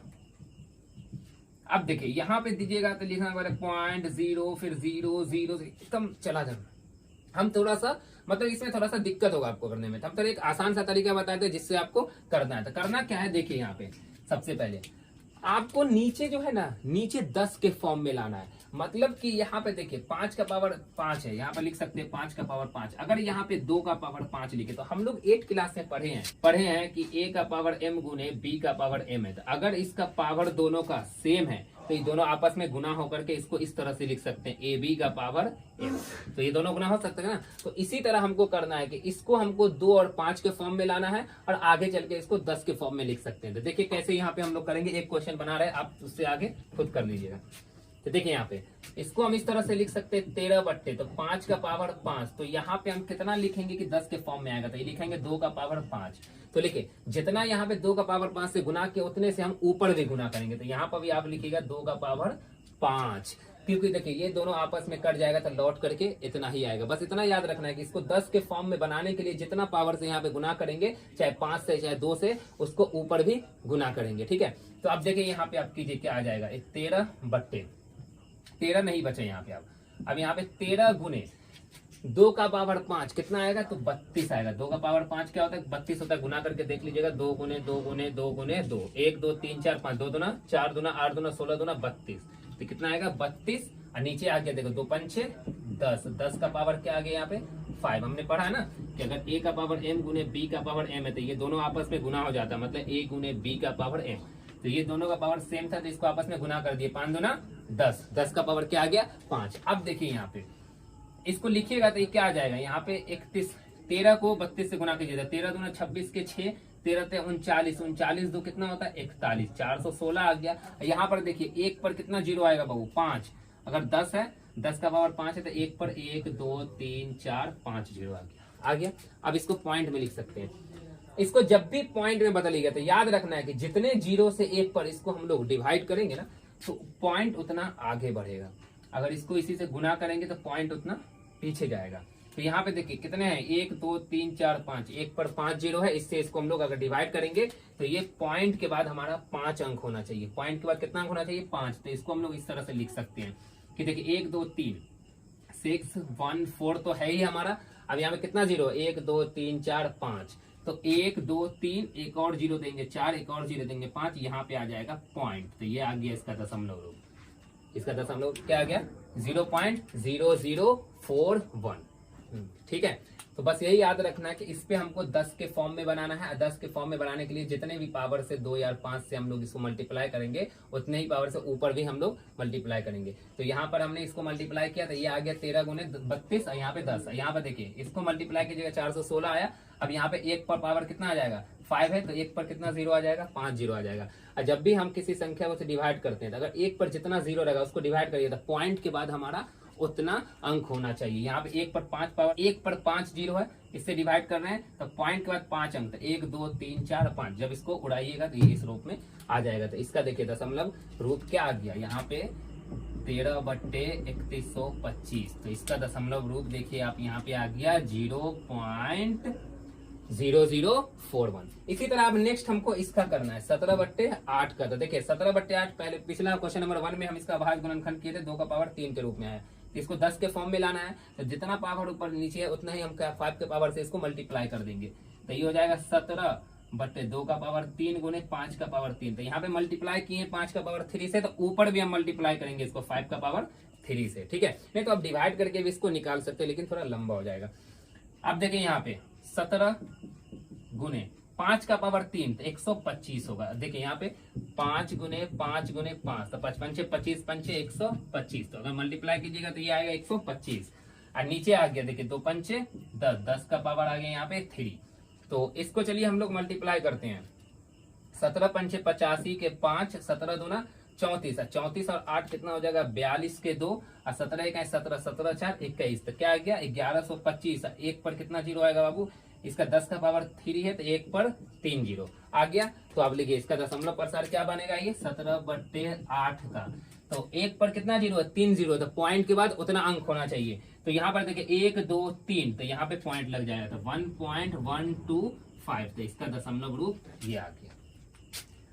अब देखिए यहाँ पे दीजिएगा तो लिखना पड़ेगा 0.0 फिर 0 0 एकदम चला जाना। हम थोड़ा सा मतलब इसमें थोड़ा सा दिक्कत होगा आपको करने में, तो हम तो एक आसान सा तरीका बताते हैं जिससे आपको करना है। तो करना क्या है, देखिए यहाँ पे सबसे पहले आपको नीचे जो है ना, नीचे 10 के फॉर्म में लाना है। मतलब कि यहाँ पे देखिए 5 का पावर 5 है, यहाँ पे लिख सकते हैं 5 का पावर 5। अगर यहाँ पे 2 का पावर 5 लिखे, तो हम लोग 8 क्लास में पढ़े हैं कि a का पावर m गुने b का पावर m है। तो अगर इसका पावर दोनों का सेम है तो ये दोनों आपस में गुना होकर के इसको इस तरह से लिख सकते हैं, ab का पावर m। तो ये दोनों गुना हो सकते हैं ना। तो इसी तरह हमको करना है कि इसको हमको 2 और 5 के फॉर्म में लाना है, और आगे चल के इसको 10 के फॉर्म में लिख सकते हैं। तो देखिए कैसे यहाँ पे हम लोग करेंगे। एक क्वेश्चन बना रहे हैं, आप उससे आगे खुद कर लीजिएगा। तो देखिए यहाँ पे इसको हम इस तरह से लिख सकते हैं 13 बट्टे तो 5 का पावर 5। तो यहाँ पे हम कितना लिखेंगे कि 10 के फॉर्म में आएगा, तो ये लिखेंगे 2 का पावर 5। तो लिखिए जितना यहाँ पे 2 का पावर 5 से गुना किया उतने से हम ऊपर भी गुना करेंगे, तो यहाँ पर भी आप लिखिएगा 2 का पावर 5, क्योंकि देखिए ये दोनों आपस में कट जाएगा तो लौट करके इतना ही आएगा। बस इतना याद रखना है कि इसको 10 के फॉर्म में बनाने के लिए जितना पावर से यहाँ पे गुना करेंगे, चाहे 5 से चाहे 2 से, उसको ऊपर भी गुना करेंगे। ठीक है, तो अब देखिए यहाँ पे आप कीजिए क्या आ जाएगा, 13 बट्टे 13 नहीं बचे यहाँ पे। अब यहाँ पे 13 गुने 2 का पावर 5 कितना आएगा, तो 32 आएगा। 2 का पावर 5 क्या होता है, 32 होता है। गुना करके देख लीजिएगा, 2 गुने 2 गुने 2 गुने 2, 1 2 3 4 5, 2 दूना 4 दूना 8 दूना 16 दूना 32, तो कितना आएगा 32। और नीचे आ गया देखो 2 पंचे 10, 10 का पावर क्या आ गया यहाँ पे 5। हमने पढ़ा है ना कि अगर a का पावर m गुने b का पावर m है तो ये दोनों आपस में गुना हो जाता है, मतलब a गुने b का पावर m। तो ये दोनों का पावर सेम था तो इसको आपस में गुना कर दिए, 5 दूना 10, 10 का पावर क्या आ गया 5। अब देखिए यहाँ पे इसको लिखिएगा तो ये क्या आ जाएगा, यहाँ पे 31, 13 को 32 से गुना कीजिएगा, 13 दूना 26 के 6, 13 ते 39, 39 दो कितना होता है 41, 416 आ गया। यहाँ पर देखिए 1 पर कितना जीरो आएगा बाबू 5, अगर 10 है 10 का पावर 5 है तो 1 पर 1 2 3 4 5 जीरो आ गया। अब इसको पॉइंट में लिख सकते हैं। इसको जब भी पॉइंट में बदलिएगा तो याद रखना है कि जितने जीरो से 1 पर इसको हम लोग डिवाइड करेंगे ना तो पॉइंट उतना आगे बढ़ेगा, अगर इसको इसी से गुना करेंगे तो पॉइंट उतना पीछे जाएगा। तो यहाँ पे देखिए कितने हैं 1 2 3 4 5, 1 पर 5 जीरो है, इससे इसको हम लोग अगर डिवाइड करेंगे तो ये पॉइंट के बाद हमारा 5 अंक होना चाहिए। पॉइंट के बाद कितना अंक होना चाहिए 5, तो इसको हम लोग इस तरह से लिख सकते हैं कि देखिए 1 2 3 6 1 4 तो है ही हमारा। अब यहाँ पे कितना जीरो 1 2 3 4 5, तो 1 2 3 एक और जीरो देंगे 4, एक और जीरो देंगे 5, यहाँ पे आ जाएगा पॉइंट। तो ये आ गया इसका दशमलव रूप, इसका दशमलव क्या आ गया 0.0041। ठीक है, तो बस यही याद रखना है कि इस पे हमको 10 के फॉर्म में बनाना है। 10 के फॉर्म में बनाने के लिए जितने भी पावर से 2 या 5 से हम लोग इसको मल्टीप्लाई करेंगे उतने ही पावर से ऊपर भी हम लोग मल्टीप्लाई करेंगे। तो यहाँ पर हमने इसको मल्टीप्लाई किया तो ये आ गया 13 गुने 32 और यहाँ पे 10। यहाँ पे देखिए इसको मल्टीप्लाई कीजिएगा 416 आया। अब यहाँ पे 1 पर पावर कितना आ जाएगा 5 है, तो 1 पर कितना जीरो आ जाएगा 5 जीरो आ जाएगा। और जब भी हम किसी संख्या को डिवाइड करते हैं तो अगर 1 पर जितना जीरो रहेगा उसको डिवाइड करिए तो पॉइंट के बाद हमारा उतना अंक होना चाहिए। यहाँ पे 1 पर 5 पावर 1 पर 5 जीरो है, इससे डिवाइड कर रहे हैं तो पॉइंट के बाद 5 अंक, 1 2 3 4 5, जब इसको उड़ाइएगा तो ये इस रूप में आ जाएगा। तो इसका देखिए दशमलव रूप क्या आ गया यहाँ पे 13/3125। तो इसका दशमलव रूप देखिए आप यहाँ पे आ गया 0.0041। इसी तरह अब नेक्स्ट हमको इसका करना है 17/8 का। तो देखिए 17/8 पहले पिछला क्वेश्चन नंबर 1 में हम इसका भाज्य गुणनखंड किए थे, 2 का पावर 3 के रूप में आया। इसको 10 के फॉर्म में लाना है तो जितना पावर ऊपर नीचे है उतना ही हम 5 के पावर से इसको मल्टीप्लाई कर देंगे। तो ये हो जाएगा 17/2 का पावर 3 गुने 5 का पावर 3। तो यहाँ पे मल्टीप्लाई किए 5 का पावर 3 से, तो ऊपर भी हम मल्टीप्लाई करेंगे इसको 5 का पावर 3 से। ठीक है, नहीं तो आप डिवाइड करके भी इसको निकाल सकते हैं लेकिन थोड़ा लंबा हो जाएगा। अब देखिए यहाँ पे 17 गुने 5 का पावर 3 तो 125 होगा। देखिए यहाँ पे 5 गुने 5 गुने 5 तो 5 पंचे 25 पंचे 125, तो अगर मल्टीप्लाई कीजिएगा तो ये आएगा 125। और नीचे आ गया देखिए 2 पंचे 10, 10 का पावर आ गया यहाँ पे 3। तो इसको चलिए हम लोग मल्टीप्लाई करते हैं। 17 पंचे 85 के 5, 17 दूना 34, 34 और 8 कितना हो जाएगा 42 के 2, और 17 1 17, 17 4 21, तो क्या आ गया 1125। 1 पर कितना जीरो आएगा बाबू, इसका 10 का पावर 3 है तो 1 पर 3 जीरो आ गया। तो आप लिखिए इसका दशमलव प्रसार क्या बनेगा ये 17/8 का। तो 1 पर कितना जीरो है 3 जीरो, तो पॉइंट के बाद उतना अंक होना चाहिए। तो यहाँ पर देखिए 1 2 3, तो यहाँ पे पॉइंट लग जाएगा तो 1.125। तो इसका दशमलव रूप ये आ गया।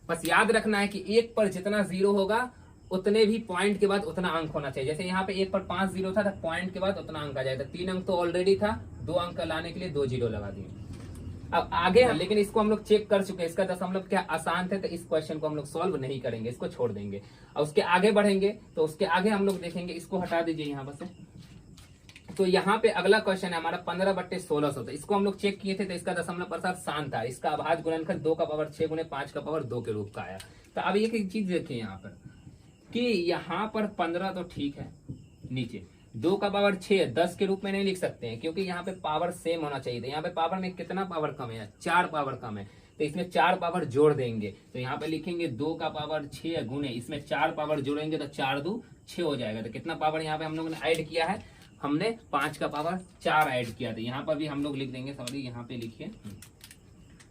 बस याद रखना है कि 1 पर जितना जीरो होगा उतने भी पॉइंट के बाद उतना अंक होना चाहिए। जैसे यहाँ पे 1 पर 5 जीरो था तो पॉइंट के बाद उतना अंक आ जाएगा। 3 अंक तो ऑलरेडी था, 2 अंक लाने के लिए 2 जीरो लगा दिए। अब आगे लेकिन इसको हम लोग चेक कर चुके हैं, इसका दशमलव क्या आसान थे, तो इस क्वेश्चन को हम लोग सॉल्व नहीं करेंगे, इसको छोड़ देंगे। और उसके आगे बढ़ेंगे तो उसके आगे हम लोग देखेंगे, इसको हटा दीजिए यहाँ पर से। तो यहाँ पे अगला क्वेश्चन है हमारा 15/1600। तो इसको हम लोग चेक किए थे तो इसका दशमलव प्रसार शांत था। इसका अभाज्य गुणनखंड 2 का पावर 6 गुने 5 का पावर 2 के रूप का आया। तो अब एक चीज देखिए यहाँ पर कि यहाँ पर 15 तो ठीक है, नीचे 2 का पावर 6 10 के रूप में नहीं लिख सकते हैं क्योंकि यहाँ पे पावर सेम होना चाहिए था। यहाँ पे पावर में कितना पावर कम है 4 पावर कम है। तो इसमें 4 पावर जोड़ देंगे। तो यहाँ पे लिखेंगे 2 का पावर 6 गुने इसमें 4 पावर जोड़ेंगे तो 4 2 6 हो जाएगा। तो कितना पावर यहाँ पे हम लोगों ने ऐड किया है, हमने 5 का पावर 4 ऐड किया था। यहाँ पर भी हम लोग लिख देंगे, सॉरी यहाँ पे लिखिए,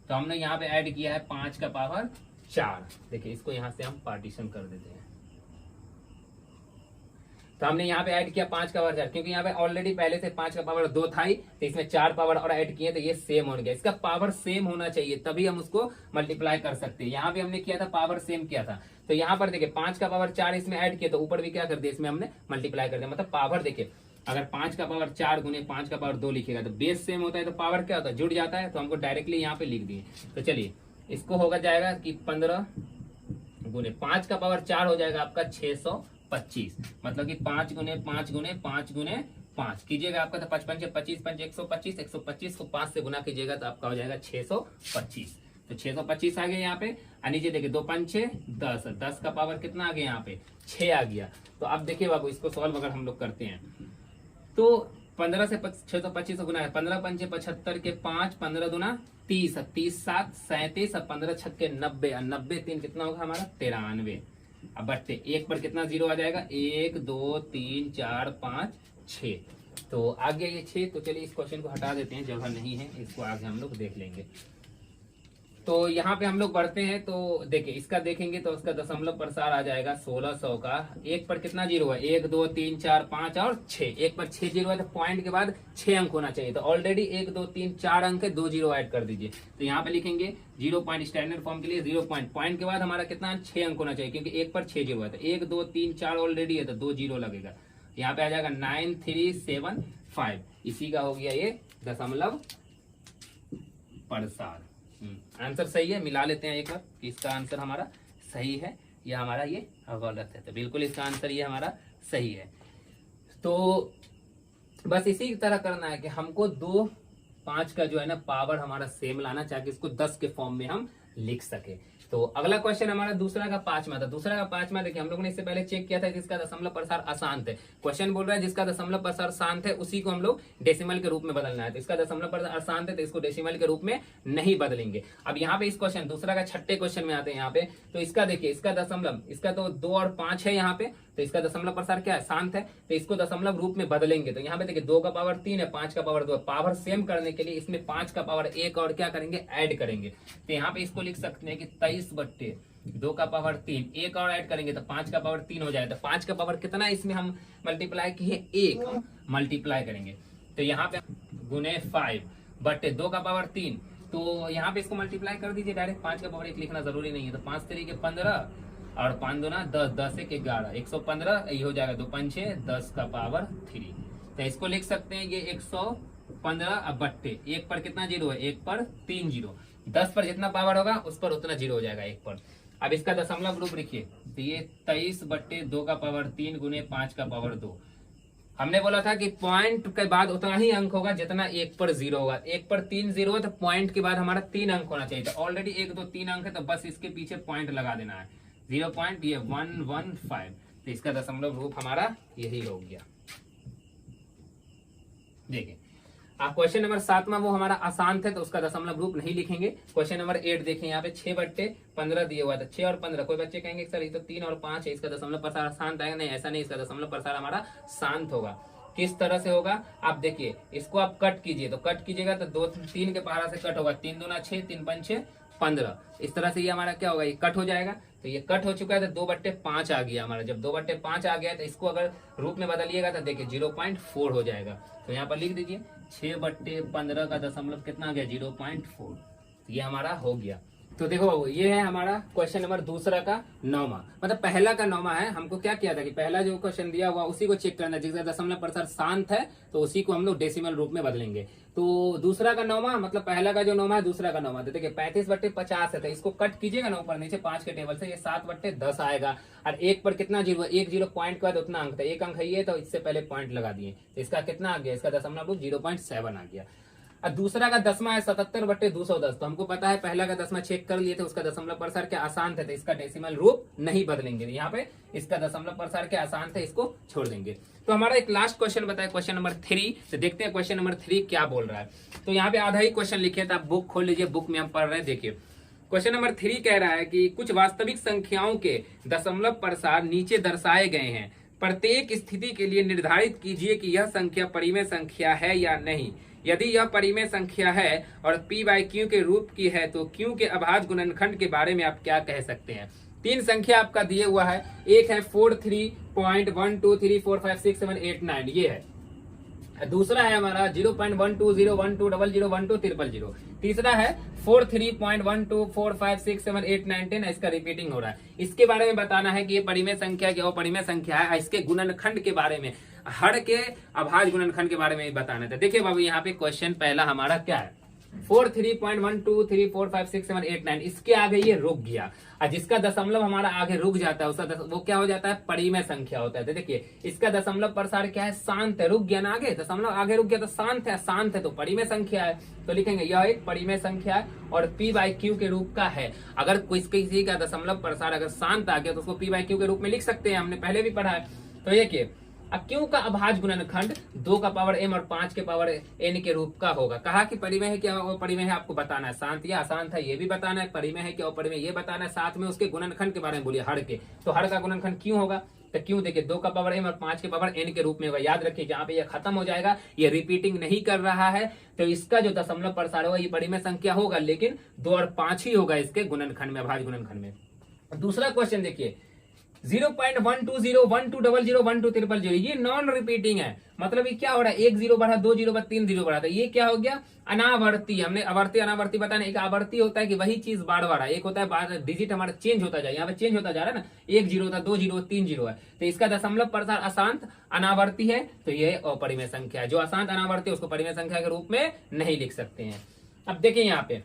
तो हमने यहाँ पे ऐड किया है 5 का पावर 4। देखिए इसको यहाँ से हम पार्टीशन कर देते हैं। तो हमने यहाँ पे ऐड किया 5 का पावर 4, क्योंकि यहाँ पे ऑलरेडी पहले से 5 का पावर 2 था ही, तो इसमें 4 पावर और ऐड किए तो ये सेम हो गया। इसका पावर सेम होना चाहिए तभी हम उसको मल्टीप्लाई कर सकते हैं। यहाँ पे हमने किया था पावर सेम किया था, तो यहाँ पर देखिए 5 का पावर 4 इसमें ऐड किया तो ऊपर भी क्या कर दिया, इसमें हमने मल्टीप्लाई कर दिया। मतलब पावर देखिए, अगर 5 का पावर 4 गुने 5 का पावर 2 लिखेगा तो बेस सेम होता है, तो पावर क्या होता है, जुड़ जाता है। तो हमको डायरेक्टली यहाँ पे लिख दिए। तो चलिए इसको होगा जाएगा कि 15 गुने 5 का पावर 4 हो जाएगा आपका 625। मतलब कि 5 गुने 5 गुने 5 गुने 5 कीजिएगा आपका, तो 55 से 25 5 125, 125 को 5 से गुना कीजिएगा तो आपका हो जाएगा 625। तो 625 आ गया यहाँ पे। नीचे देखिए 2 5 6 10, 10 का पावर कितना आ गया यहाँ पे 6 आ गया। तो अब देखिए बाबू इसको सॉल्व अगर हम लोग करते हैं तो 15 से 625 गुना है, 15 पंचे 75 के 5, 15 दुना 30, 30 7 37, 15 छक्के 90, 90 3 कितना होगा हमारा 93। अब बढ़ते एक पर कितना जीरो आ जाएगा, 1 2 3 4 5 6। तो आगे ये 6। तो चलिए इस क्वेश्चन को हटा देते हैं, जगह नहीं है, इसको आगे हम लोग देख लेंगे। तो यहाँ पे हम लोग बढ़ते हैं, तो देखिए इसका देखेंगे तो उसका दशमलव प्रसार आ जाएगा 1600 का। एक पर कितना जीरो है, 1 2 3 4 5 और 6। एक पर 6 जीरो है तो पॉइंट के बाद 6 अंक होना चाहिए। तो ऑलरेडी 1 2 3 4 अंक है, 2 जीरो ऐड कर दीजिए। तो यहाँ पे लिखेंगे 0 पॉइंट, स्टैंडर्ड फॉर्म के लिए 0 पॉइंट, पॉइंट के बाद हमारा कितना 6 अंक होना चाहिए, क्योंकि एक पर 6 जीरो है। तो 1 2 3 4 ऑलरेडी है तो 2 जीरो लगेगा। यहाँ पे आ जाएगा 9375। इसी का हो गया ये दशमलव प्रसार। आंसर सही है, मिला लेते हैं एक बार कि इसका आंसर हमारा सही है या हमारा ये गलत है। तो बिल्कुल इसका आंसर ये हमारा सही है। तो बस इसी तरह करना है कि हमको 2 5 का जो है ना पावर हमारा सेम लाना, चाहे इसको 10 के फॉर्म में हम लिख सके। तो अगला क्वेश्चन हमारा दूसरा का 5वां था। दूसरा का 5वां देखिए हम लोगों ने इससे पहले चेक किया था जिसका दशमलव प्रसार अशांत है। क्वेश्चन बोल रहा है जिसका दशमलव प्रसार शांत है उसी को हम लोग डेसिमल के रूप में बदलना है। तो इसका दशमलव प्रसार अशांत है तो इसको डेसिमल के रूप में नहीं बदलेंगे। अब यहाँ पे इस क्वेश्चन दूसरा का 6ठे क्वेश्चन में आते हैं यहाँ पे। तो इसका देखिए इसका दशमलव, इसका तो 2 और 5 है यहाँ पे, तो इसका दशमलव प्रसार क्या है, शांत है। तो इसको दशमलव रूप में बदलेंगे। तो यहाँ पे देखिए 2 का पावर 3 है, 5 का पावर 2 है। पावर सेम करने के लिए इसमें 5 का पावर 1 और क्या करेंगे, ऐड करेंगे। तो यहाँ पे इसको लिख सकते हैं कि 23/2 का पावर 3, 1 और ऐड करेंगे तो 5 का पावर 3 हो जाएगा। तो 5 का पावर कितना इसमें हम मल्टीप्लाई किए, 1 हम मल्टीप्लाई करेंगे। तो यहाँ पे गुने 5/2 का पावर 3, तो यहाँ पे इसको मल्टीप्लाई कर दीजिए डायरेक्ट। 5 का पावर 1 लिखना जरूरी नहीं है। तो 5 3 के 15 और 5 2 10, 10 1 11, 115। ये हो जाएगा 2 5 6 10 का पावर 3। तो इसको लिख सकते हैं ये 115। अब बट्टे 1 पर कितना जीरो है, 1 पर 3 जीरो। 10 पर जितना पावर होगा उस पर उतना जीरो हो जाएगा 1 पर। अब इसका दशमलव रूप लिखिए, तो ये 23/2 का पावर 3 गुने 5 का पावर 2। हमने बोला था कि पॉइंट के बाद उतना ही अंक होगा जितना 1 पर जीरो होगा। 1 पर 3 जीरो है तो पॉइंट के बाद हमारा 3 अंक होना चाहिए। तो ऑलरेडी 1 2 3 अंक है तो बस इसके पीछे पॉइंट लगा देना है, 0 पॉइंट, ये 115। तो इसका दशमलव रूप हमारा यही हो गया। देखिए आप क्वेश्चन नंबर 7वां वो हमारा अशांत है तो उसका दशमलव रूप नहीं लिखेंगे। क्वेश्चन नंबर 8 देखें, यहाँ पे 6/15 दिए हुआ था। 6 और 15, कोई बच्चे कहेंगे सर ये तो 3 और 5 है, इसका दशमलव प्रसार अशांत आएगा। नहीं, ऐसा नहीं, इसका दशमलव प्रसार हमारा शांत होगा। किस तरह से होगा आप देखिए, इसको आप कट कीजिए। तो कट कीजिएगा तो 2 3 के पहाड़ा से कट होगा, 3 दूना 6, 3 5 6 15। इस तरह से ये हमारा क्या होगा, ये कट हो जाएगा। तो ये कट हो चुका है तो 2/5 आ गया हमारा। जब 2/5 आ गया तो इसको अगर रूप में बदलिएगा तो देखिए 0.4 हो जाएगा। तो यहाँ पर लिख दीजिए 6/15 का दशमलव कितना आ गया, 0.4। ये हमारा हो गया। तो देखो ये है हमारा क्वेश्चन नंबर दूसरा का 9वां, मतलब पहला का 9वां है। हमको क्या किया था कि पहला जो क्वेश्चन दिया हुआ उसी को चेक करना, जिसका दशमलव प्रसार शांत है तो उसी को हम लोग डेसिमल रूप में बदलेंगे। तो दूसरा का 9वां मतलब पहला का जो 9वां है दूसरा का 9वां। तो देखिए 35/50 है तो इसको कट कीजिएगा ना ऊपर नीचे 5 के टेबल से, ये 7/10 आएगा। और 1 पर कितना जीरो, 1 जीरो पॉइंट के बाद उतना अंक था, 1 अंक है ये तो इससे पहले पॉइंट लगा दिए। तो इसका कितना आ गया, इसका दशमलव रूप 0.7 आ गया। और दूसरा का 10वां है 77/210। तो हमको पता है पहला का 10वां चेक कर लिए थे, उसका दशमलव प्रसार क्या अशांत है तो इसका डेसिमल रूप नहीं बदलेंगे। यहाँ पे इसका दशमलव प्रसार क्या अशांत है, इसको छोड़ देंगे। तो हमारा एक लास्ट क्वेश्चन बताया, क्वेश्चन नंबर 3। तो देखते हैं क्वेश्चन नंबर 3 क्या बोल रहा है। तो यहाँ पे आधा ही क्वेश्चन लिखे, तो आप बुक खोल लीजिए, बुक में हम पढ़ रहे हैं। देखिए क्वेश्चन नंबर 3 कह रहा है कि कुछ वास्तविक संख्याओं के दशमलव प्रसार नीचे दर्शाए गए हैं। प्रत्येक स्थिति के लिए निर्धारित कीजिए कि यह संख्या परिमेय संख्या है या नहीं। यदि यह परिमेय संख्या है और p बाई क्यू के रूप की है तो क्यू के अभाज्य गुणनखंड के बारे में आप क्या कह सकते हैं। 3 संख्या आपका दिए हुआ है। एक है 43.123456789 ये है। दूसरा है हमारा 0.12012012000000। तीसरा है 43.1245678910 इसका रिपीटिंग हो रहा है। इसके बारे में बताना है कि ये परिमेय संख्या की अपरिमेय संख्या है। इसके गुणनखंड के बारे में, हर के अभाज्य गुणनखंड के बारे में बताना था। देखिए बाबू यहाँ पे क्वेश्चन पहला हमारा क्या है, 43.12345678 इसके आगे ये रुक गया और जिसका दशमलव हमारा आगे रुक जाता है उसका वो क्या हो जाता है, परिमेय संख्या होता है। तो देखिए इसका दशमलव प्रसार क्या है, शांत है, रुक गया ना आगे, दशमलव आगे रुक गया तो शांत है तो परिमेय संख्या है। तो लिखेंगे यह एक परिमेय संख्या है और p बाई क्यू के रूप का है। अगर किसी का दशमलव प्रसार अगर शांत आ गया तो उसको p बाई क्यू के रूप में लिख सकते हैं, हमने पहले भी पढ़ा है। तो देखिए अब क्यू का अभाज्य गुणनखंड 2 का पावर m और 5 के पावर n के रूप का होगा। कहा कि परिमेय है क्या अपरिमेय है, आपको बताना है। शांत या अशांत है ये भी बताना है, परिमेय है क्या अपरिमेय ये बताना है, साथ में उसके गुणनखंड के बारे में बोलिए हर के। तो हर का गुणनखंड क्यों होगा, तो क्यों देखिए 2 का पावर m और 5 के पावर n के रूप में होगा। याद रखिए जहाँ पे ये खत्म हो जाएगा, ये रिपीटिंग नहीं कर रहा है, तो इसका जो दशमलव प्रसार होगा ये परिमेय संख्या होगा, लेकिन 2 और 5 ही होगा इसके गुणनखंड में, अभाज्य गुणनखंड में। दूसरा क्वेश्चन देखिए 0.120120120000 ये नॉन रिपीटिंग है। मतलब ये क्या हो रहा है, 1 0 बढ़ा, 2 0 बढ़ा, 3 0 बढ़ा, तो ये क्या हो गया, अनावर्ती। हमने आवर्ती अनावर्ती बताना, एक आवर्ती होता है कि वही चीज बार बार है, एक होता है डिजिट हमारा चेंज होता जाए, यहाँ पे चेंज होता जा रहा है ना, 1 0 था, 2 0 3 0 है। तो इसका दशमलव प्रसार अशांत अनावर्ती है, तो ये अपरिमेय संख्या है। जो अशांत अनावर्ती है उसको परिमेय संख्या के रूप में नहीं लिख सकते हैं। अब देखिए यहाँ पे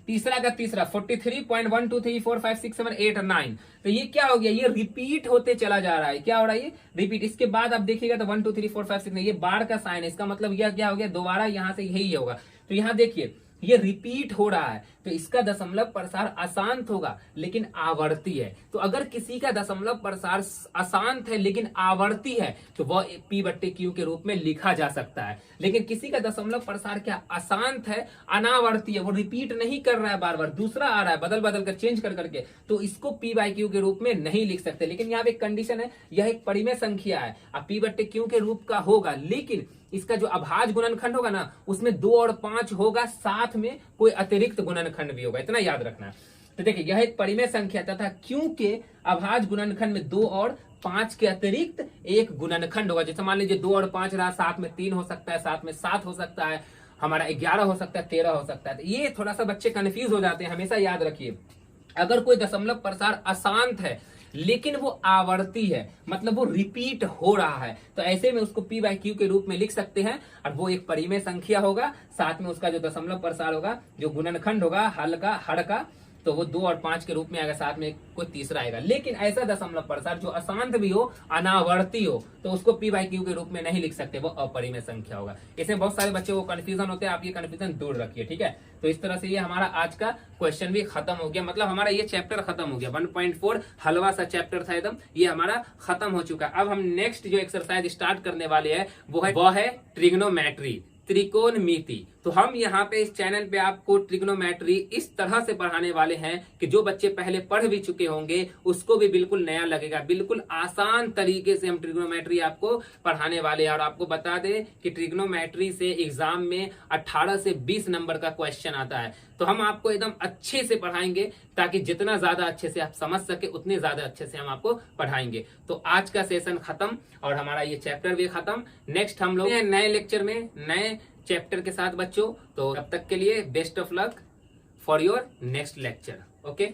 तीसरा का तीसरा 43.123456789 तो ये क्या हो गया, ये रिपीट होते चला जा रहा है। क्या हो रहा है, ये रिपीट। इसके बाद आप देखिएगा तो 1 2 3 4 5 6 ये बार का साइन है, इसका मतलब यह क्या हो गया, दोबारा यहाँ से यही होगा। तो यहाँ देखिए ये रिपीट हो रहा है, तो इसका दशमलव प्रसार अशांत होगा लेकिन आवर्ती है। तो अगर किसी का दशमलव प्रसार अशांत है लेकिन आवर्ती है तो वह p/q के रूप में लिखा जा सकता है। लेकिन किसी का दशमलव प्रसार क्या अशांत है, अनावर्ती है, वो रिपीट नहीं कर रहा है, बार बार दूसरा आ रहा है, बदल बदल कर चेंज कर करके, तो इसको p/q के रूप में नहीं लिख सकते। लेकिन यहाँ पे एक कंडीशन है, यह एक परिमेय संख्या है, अब p/q के रूप का होगा, लेकिन इसका जो अभाज्य गुणनखंड होगा ना उसमें 2 और 5 होगा, साथ में कोई अतिरिक्त गुणनखंड भी होगा, इतना याद रखना है। तो देखिए यह एक परिमेय संख्या तथा क्यों के अभाज्य गुणनखंड में 2 और 5 के अतिरिक्त एक गुणनखंड होगा। जैसे मान लीजिए 2 और 5 रहा, साथ में 3 हो सकता है, साथ में 7 हो सकता है, हमारा 11 हो सकता है, 13 हो सकता है। तो ये थोड़ा सा बच्चे कंफ्यूज हो जाते हैं, हमेशा याद रखिए अगर कोई दशमलव प्रसार अशांत है लेकिन वो आवर्ती है, मतलब वो रिपीट हो रहा है, तो ऐसे में उसको p/q के रूप में लिख सकते हैं और वो एक परिमेय संख्या होगा, साथ में उसका जो दशमलव प्रसार होगा, जो गुणनखंड होगा हल का हर का, तो वो 2 और 5 के रूप में आएगा, साथ में कोई तीसरा आएगा। लेकिन ऐसा दशमलव प्रसार जो अशांत भी हो, अनावर्ती हो, तो उसको p/q के रूप में नहीं लिख सकते, वो अपरिमेय संख्या होगा। इसमें बहुत सारे बच्चे को कंफ्यूजन होते हैं, आप ये कंफ्यूजन दूर रखिए, ठीक है। तो इस तरह से ये हमारा आज का क्वेश्चन भी खत्म हो गया, मतलब हमारा ये चैप्टर खत्म हो गया। 1.4 हलवा सा चैप्टर था एकदम, ये हमारा खत्म हो चुका है। अब हम नेक्स्ट जो एक्सरसाइज स्टार्ट करने वाले हैं वो है ट्रिग्नोमेट्री, त्रिकोणमिति। तो हम यहाँ पे इस चैनल पे आपको ट्रिग्नोमेट्री इस तरह से पढ़ाने वाले हैं कि जो बच्चे पहले पढ़ भी चुके होंगे उसको भी बिल्कुल नया लगेगा। बिल्कुल आसान तरीके से हम ट्रिग्नोमेट्री आपको पढ़ाने वाले हैं। और आपको बता दें कि ट्रिग्नोमेट्री से एग्जाम में 18 से 20 नंबर का क्वेश्चन आता है, तो हम आपको एकदम अच्छे से पढ़ाएंगे ताकि जितना ज्यादा अच्छे से आप समझ सके उतने ज्यादा अच्छे से हम आपको पढ़ाएंगे। तो आज का सेशन खत्म और हमारा ये चैप्टर भी खत्म। नेक्स्ट हम लोग नए लेक्चर में नए चैप्टर के साथ बच्चों। तो तब तक के लिए best of luck for your next lecture. Okay.